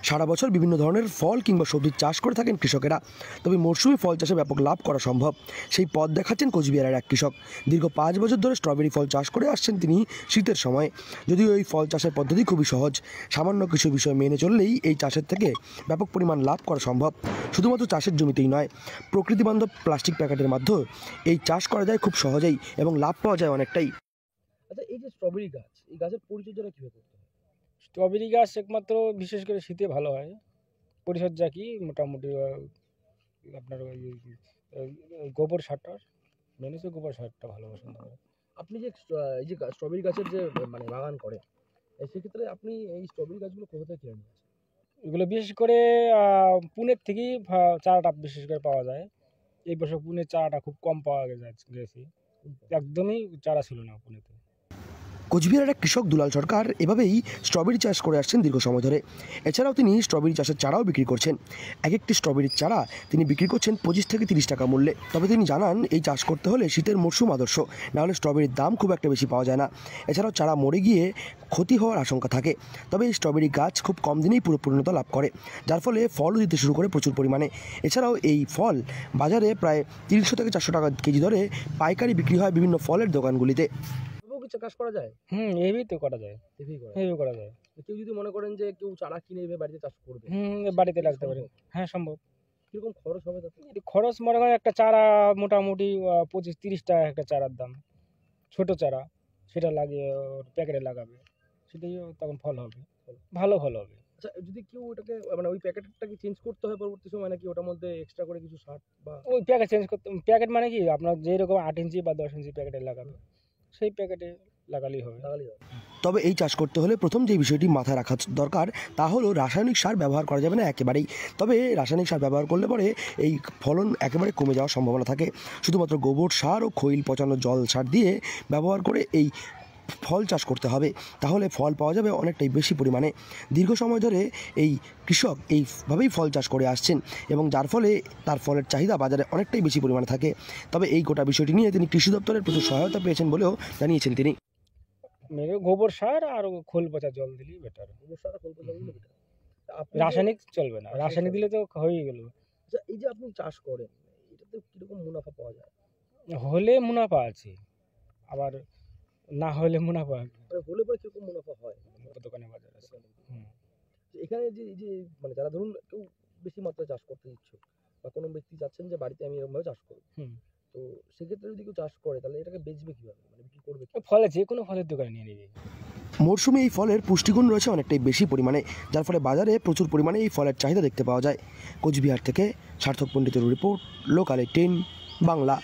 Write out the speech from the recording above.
সারা বছর বিভিন্ন ধরনের ফল কিংবা সবজির চাষ করে থাকেন কৃষকেরা। তবে মরশুমি ফল চাষে ব্যাপক লাভ করা সম্ভব, সেই পথ দেখাচ্ছেন কোচবিহারের এক কৃষক। দীর্ঘ 5 বছর ধরে স্ট্রবেরি ফল চাষ করে আসছেন তিনি শীতের সময়। যদিও এই ফল চাষের পদ্ধতি খুবই সহজ, সামান্য কিছু বিষয় মেনে চললেই এই চাষের থেকে ব্যাপক পরিমাণ লাভ করা সম্ভব। শুধুমাত্র চাষের জমিতেই নয়, প্রকৃতিবান্ধব প্লাস্টিক প্যাকেটের মাধ্যমে এই চাষ করা যায় খুব সহজেই এবং লাভ পাওয়া যায় অনেকটাই। আচ্ছা, এই যে স্ট্রবেরি গাছ, এই গাছের পরিচর্যাটা কীভাবে করতে হয়? স্ট্রবেরি গাছ একমাত্র বিশেষ করে শীতে ভালো হয়। পরিচর্যা কি মোটামুটি আপনার ওই গোবর সারটা, মেন হচ্ছে গোবর সারটা ভালো পছন্দ করে। আপনি যে এই যে স্ট্রবেরি গাছের যে মানে বাগান করেন, সেক্ষেত্রে আপনি এই স্ট্রবেরি গাছগুলো কোথা থেকে কিনে নিয়ে আসেন? এগুলো বিশেষ করে পুনের থেকেই চারাটা বিশেষ করে পাওয়া যায়। এই বছর পুনের চারাটা খুব কম পাওয়া গেছে, একদমই চারা ছিল না পুনেতে। কোচবিহারের এক কৃষক দুলাল সরকার এভাবেই স্ট্রবেরি চাষ করে আসছেন দীর্ঘ সময় ধরে। এছাড়াও তিনি স্ট্রবেরি চাষের চারাও বিক্রি করছেন। এক একটি স্ট্রবেরির চারা তিনি বিক্রি করছেন 25 থেকে 30 টাকা মূল্যে। তবে তিনি জানান, এই চাষ করতে হলে শীতের মরশুম আদর্শ, নাহলে স্ট্রবেরির দাম খুব একটা বেশি পাওয়া যায় না। এছাড়াও চারা মরে গিয়ে ক্ষতি হওয়ার আশঙ্কা থাকে। তবে এই স্ট্রবেরি গাছ খুব কম দিনেই পুরো পূর্ণতা লাভ করে, যার ফলে ফলও দিতে শুরু করে প্রচুর পরিমাণে। এছাড়াও এই ফল বাজারে প্রায় 300 থেকে 400 টাকা কেজি দরে পাইকারি বিক্রি হয় বিভিন্ন ফলের দোকানগুলিতে। চাষ করা যায়? এভাবেই তো করা যায়, এভাবে করা যায়। কেউ যদি মনে করেন যে কেউ চারা কিনে এভাবে বাড়িতে চাষ করবে, বাড়িতে লাগতে পারে। হ্যাঁ, সম্ভব। কিরকম খরচ হবে তাতে? খরচ মনে করেন একটা চারা মোটামুটি 25-30 টাকা একটা চারার দাম। ছোট চারা, সেটা লাগিয়ে প্যাকেটে লাগাবে, সেটাই তখন ফল হবে, ভালো ফল হবে। আচ্ছা, যদি কেউ ওটাকে মানে ওই প্যাকেটটাকে চেঞ্জ করতে হয় পরবর্তী সময়, নাকি ওটার মধ্যে এক্সট্রা করে কিছু সার বা ওই প্যাকেট চেঞ্জ করতে, প্যাকেট মানে কি আপনার যেরকম 8 ইঞ্চি বা 10 ইঞ্চি প্যাকেটে লাগাবে, সেই প্যাকেটে লাগালেই হবে। তবে এই চাষ করতে হলে প্রথম যে বিষয়টি মাথায় রাখা দরকার তা হলো রাসায়নিক সার ব্যবহার করা যাবে না একেবারেই। তবে রাসায়নিক সার ব্যবহার করলে পরে এই ফলন একেবারে কমে যাওয়ার সম্ভাবনা থাকে। শুধুমাত্র গোবর সার ও খৈল পচানো জল সার দিয়ে ব্যবহার করে এই ফল চাষ করতে হবে, তাহলে ফল পাওয়া যাবে অনেকটাই বেশি পরিমাণে। দীর্ঘ সময় ধরে এই কৃষক এইভাবেই ফল চাষ করে আসছেন এবং যার ফলে তার ফলের চাহিদা বাজারে অনেকটাই বেশি পরিমাণে থাকে। তবে এই গোটা বিষয়টি নিয়ে তিনি কৃষি দপ্তরের প্রচুর সহায়তা পেয়েছেন বলেও জানিয়েছেন তিনি। গোবর সার আর খোল পচা জল দিলেই বেটার। গোবর সার আর খোল পচা দিলে বেটার। রাসায়নিক চলবে না, রাসায়নিক দিলে তো হয়ে গেল। আচ্ছা, এই যে আপনি চাষ করেন, এটাতে কিরকম মুনাফা পাওয়া যায়? হলে মুনাফা আছে, আবার না হলে মুনাফা হলে পরে কিরকম মুনাফা হয়? দোকানে বাজার আছে। এখানে যে এই যে মানে যারা ধরুন কেউ বেশি মাত্রায় চাষ করতে ইচ্ছুক, বা কোনো ব্যক্তি চাচ্ছেন যে বাড়িতে আমি এরকমভাবে চাষ করব, তো সেক্ষেত্রে যদি কেউ চাষ করে তাহলে এটাকে বেচবে কিভাবে, মানে বিক্রি করবে? ফলে যে কোনো ফলের দোকানে নিয়ে নেবে। মরশুমে এই ফলের পুষ্টিগুণ রয়েছে অনেকটাই বেশি পরিমাণে, যার ফলে বাজারে প্রচুর পরিমাণে এই ফলের চাহিদা দেখতে পাওয়া যায়। কোচবিহার থেকে সার্থক পণ্ডিতের রিপোর্ট, লোকাল 18 বাংলা।